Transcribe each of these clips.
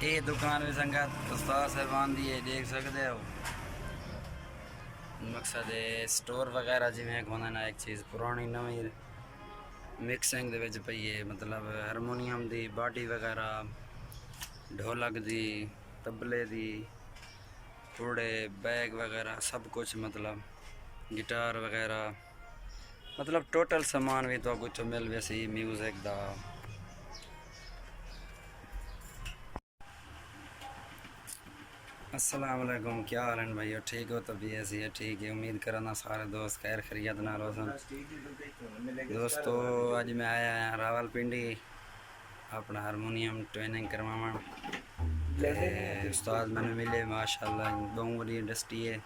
ये दुकान भी संगत उस्ताद साहबान दी है, देख सकते हो। मकसद है स्टोर वगैरह जिमें होना ना एक चीज़ पुरानी नवी मिक्सिंग दे विच पई है, मतलब हारमोनीयम दी बाडी वगैरह, ढोलक दी, तबले दी, थोड़े बैग वगैरह सब कुछ, मतलब गिटार वगैरह, मतलब टोटल सामान भी तो कुछ मिल वैसी म्यूजिक दा। अस्सलाम वालेकुम, क्या हाल है भाई? ठीक हो? तो भी ऐसी है, ठीक है। उम्मीद करना सारे दोस्त खैर खैरियत ना रोशन। दोस्तों आज मैं आया हैं रावलपिंडी अपना हारमोनियम ट्रेनिंग करवावन। उस्ताद मैंने मिले माशाल्लाह, बहुत बड़ी इंडस्ट्री है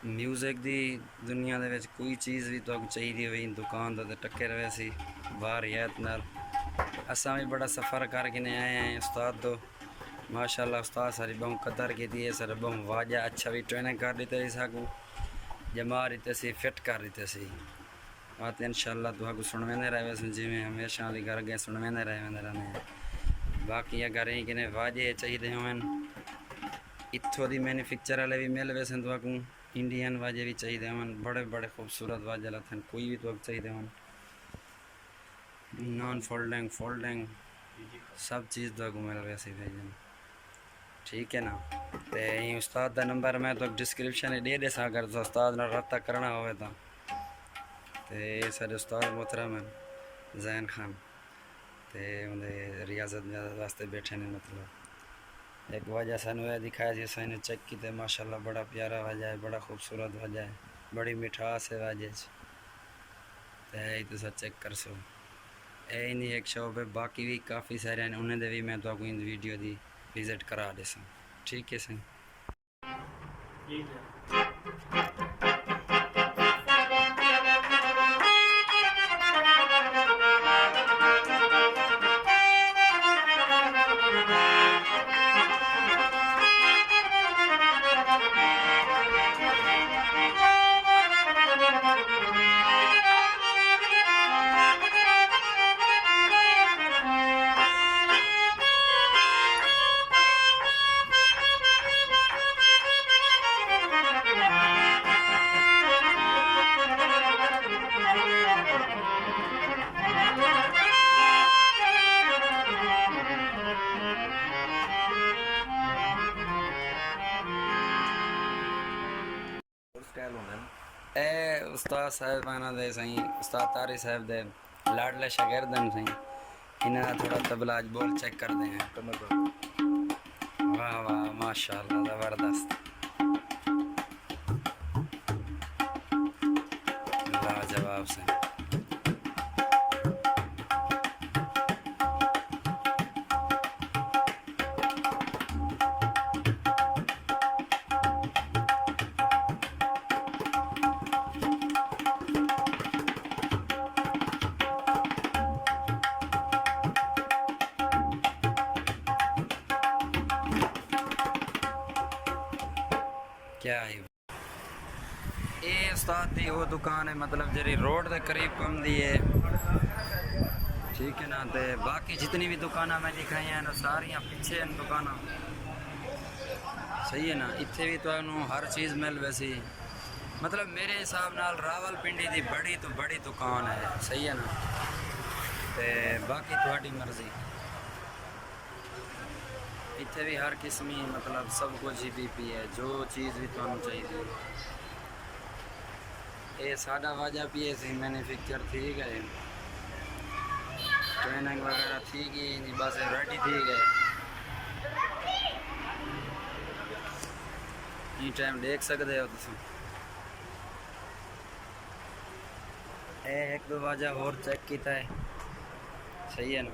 म्यूजिक दी दुनिया दे विच। कोई चीज़ भी तो चाहिए हुई दुकान तो टक्के रहे सी बाहर रियायत नाल। असा भी बड़ा सफ़र करके आए हैं उस्ताद तो माशाल्लाह। उस्ताद सारी बहुत कदर की है, सर बहुत वाजा अच्छा भी ट्रेनिंग कर देते सकूँ, जमा देते सी, फिट कर देते सी। बात इंशाल्लाह तुहाकू सुनवेंदे रहे वैसे जिमें हमेशा वाली घर गए सुनवेंदे रहने हैं। बाकी अगर यही कि वाजे चाहिए होवन इत्थों दी मैन्युफैक्चर वाले भी मिल वैसे तुहाकू, इंडियन वाजे भी चाहिए होवन, बड़े बड़े खूबसूरत वाजे लथन, कोई भी तुहाकू चाहिए होवन, नॉन फोल्डिंग फोल्डिंग सब चीज़ तुहाकू मिल वैसे भेजन, ठीक है ना। तो यही उस्ताद का नंबर मैं तो डिस्क्रिप्शन दे देसा, अगर तो उस्ताद नाल रब्ता करना हो तो। ये सारे उस्ताद मोहतरम है जैन खान, तो उन्हें रियाजत वास्ते बैठे ने, मतलब एक वजह सानू यह दिखाया जी, सानू चेक किया माशाल्लाह, बड़ा प्यारा वजह है, बड़ा खूबसूरत वजह है, बड़ी मिठास है वजह। तो यही तुम चेक कर सो, यही नहीं एक शॉप है, बाकी भी काफ़ी सारे हैं, उन्हें भी मैं तो इन वीडियो की विजिट करा देसा, ठीक है सही। ए उस्ताद साहबाना दे सही, उस्ताद तारी साहब दे लाडले शागिर्दन सही, इन्हें थोड़ा तबला आज बोल चेक कर दे हैं। वाह वाह माशाल्लाह ज़बरदस्त, लाजवाब से। क्या है ये उस्ताद दी वो दुकान है, मतलब जरी रोड के करीब कम दी है, ठीक है ना। तो बाकी जितनी भी दुकान मैं दिखाई हैं ना सारियाँ पीछे हैं दुकान, सही है ना। इतने भी तो हर चीज़ मिल वैसी, मतलब मेरे हिसाब नाल रावलपिंडी की बड़ी तो बड़ी दुकान है, सही है ना। तो बाकी थोड़ी मर्जी, इतने भी हर किस्म ही, मतलब सब कुछ ही पी है, जो चीज़ भी तुहानू चाहिए। ये सादा वाजा पिए सी मैन्युफैक्चर ठीक है, ट्रेनिंग वगैरह ठीक ही, बस रेडी ठीक है। ये टाइम देख सकते हो तुम, एक दो वाजा और चेक किया है, सही है ना।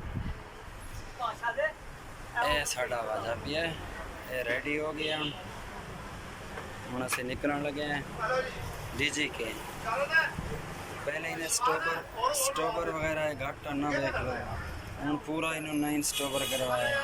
ये साड़ा वाजा पिया है, ये रेडी हो गया, हम अस निकलने लगे हैं डीजी के। पहले इन्हें स्टॉपर वगैरह घाटा ना देख लो, हम पूरा इन्होंने नई स्टॉपर करवाया।